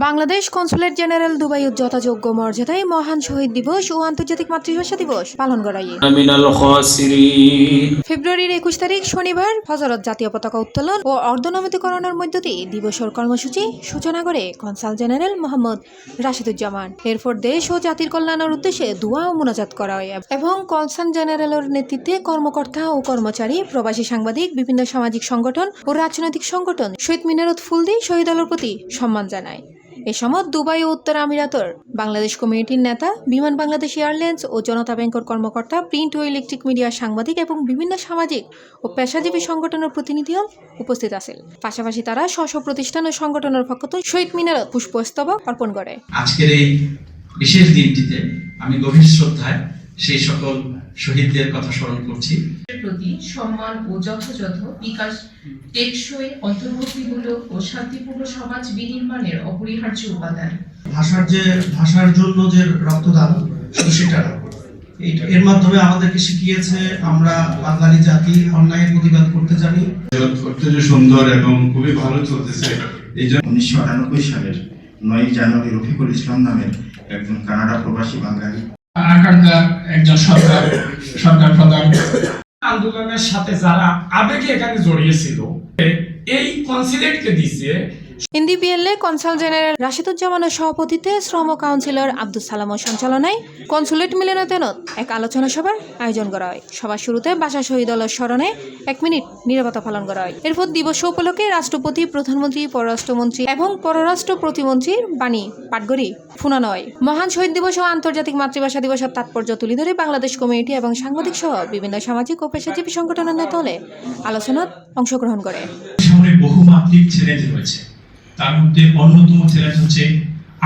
Bangladesh consulate general Dubai যথাযোগ্য মর্যাদায় মহান শহীদ দিবস ও আন্তর্জাতিক মাতৃভাষা দিবস পালন করায় ফেব্রুয়ারির 21 তারিখ শনিবার হযরত জাতীয় পতাকা উত্তোলন ও অর্ধনমিতকরণের মধ্য দিয়ে দিবসের কর্মসূচি সূচনা করে কনসাল জেনারেল মোহাম্মদ রাশিদুজ্জামান। এরপর দেশ ও জাতির কল্যাণের উদ্দেশ্যে দোয়া ও মোনাজাত করা হয় এবং কনসাল জেনারেলের নেতৃত্বে কর্মকর্তা ও কর্মচারী, প্রবাসী সাংবাদিক, বিভিন্ন সামাজিক সংগঠন ও রাজনৈতিক সংগঠন শহীদ মিনারত ফুল দিয়ে শহীদ আলোর প্রতি সম্মান জানায়। এ সময় দুবাই ও উত্তর আমিরাতের বাংলাদেশ কমিউনিটির নেতা, বিমান বাংলাদেশ এয়ারলাইন্স ও জনতা ব্যাংকের কর্মকর্তা, প্রিন্ট ও ইলেকট্রিক মিডিয়ার সাংবাদিক এবং বিভিন্ন সামাজিক ও পেশাজীবী সংগঠনের প্রতিনিধিও উপস্থিত আছেন। পাশাপাশি তারা স্ব প্রতিষ্ঠান ও সংগঠনের পক্ষ থেকে শহীদ মিনারত পুষ্পস্তবক অর্পণ করে। আজকের এই বিশেষ দিনটিতে আমি গভীর শ্রদ্ধায় সেই সকল শহীদদের কথা স্মরণ করছি। প্রতি সম্মান ও যথাযথ বিকাশ টেকসই অন্তর্ভুক্তিমূলক ও শান্তিপূর্ণ সমাজ বিনির্মাণের অপরিহার্য উপাদান। ভাষার জন্য যে রক্তদান, সেটা এর মাধ্যমে আমাদেরকে শিখিয়েছে আমরা বাঙালি জাতি অন্যায়ের প্রতিবাদ করতে জানি। অত্যন্ত সুন্দর এবং খুবই ভালো চলতেছে। এই জন্য 1998 সালের 9 জানুয়ারি রফিকুল ইসলাম নামের একজন কানাডা প্রবাসী বাঙালি আকাঙ্ক্ষা একজন সরকার প্রধান আন্দোলনের সাথে যারা আবেগে এখানে জড়িয়েছিল এই কনসুলেটকে দিছে। ইন্ডিপিএলএ কনসাল জেনারেল রাশিদুজ্জামানের সভাপতিত্বে শ্রম কাউন্সিলর আব্দুল সালামের সঞ্চালনায় কনসুলেট মিলনায়তনত এক আলোচনা সভার আয়োজন করা হয়। সবার শুরুতে ভাষা শহীদ আলোর স্মরণে 1 মিনিট নীরবতা পালন করা হয়। এরপর দিবস উপলক্ষে রাষ্ট্রপতি, প্রধানমন্ত্রী, পররাষ্ট্রমন্ত্রী এবং পররাষ্ট্র প্রতিমন্ত্রীর বাণী পাঠগড়ি শোনানো হয়। মহান শহীদ দিবস ও আন্তর্জাতিক মাতৃভাষা দিবসের তাৎপর্য তুলে ধরে বাংলাদেশ কমিউনিটি এবং সাংবাদিক সহ বিভিন্ন সামাজিক ও পেশাজীবী সংগঠনের নেতারা আলোচনায় অংশগ্রহণ করে। সামনে বহুমাত্রিক চ্যালেঞ্জ রয়েছে, তার মধ্যে অন্যতম চ্যালেঞ্জ হচ্ছে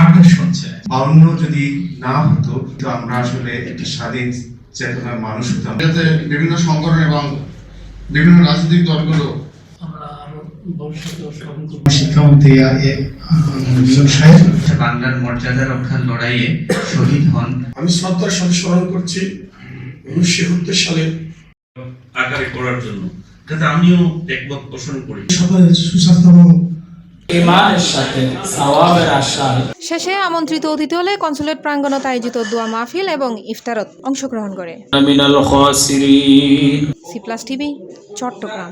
আগ্রাসন চ্যালেঞ্জ। অন্য যদি না হতো তো আমরা আসলে একটা স্বাধীন চেতনার মানুষ হতাম। বিভিন্ন সংগঠন এবং বিভিন্ন রাজনৈতিক দলগুলো শিক্ষামন্ত্রী বাংলার মর্যাদা রক্ষার লড়াইয়ে শহীদ হন। আমি শ্রদ্ধার সাথে স্মরণ করছি 1970 সালে আকারে করার জন্য, যাতে আমিও একমত পোষণ করি। সকলের সুস্বাস্থ্য এবং শেষে আমন্ত্রিত অতিথি হলে কনসুলেট প্রাঙ্গণত আয়োজিত দোয়া মাহফিল এবং ইফতারত অংশগ্রহণ করে। C+ TV, Chittagong.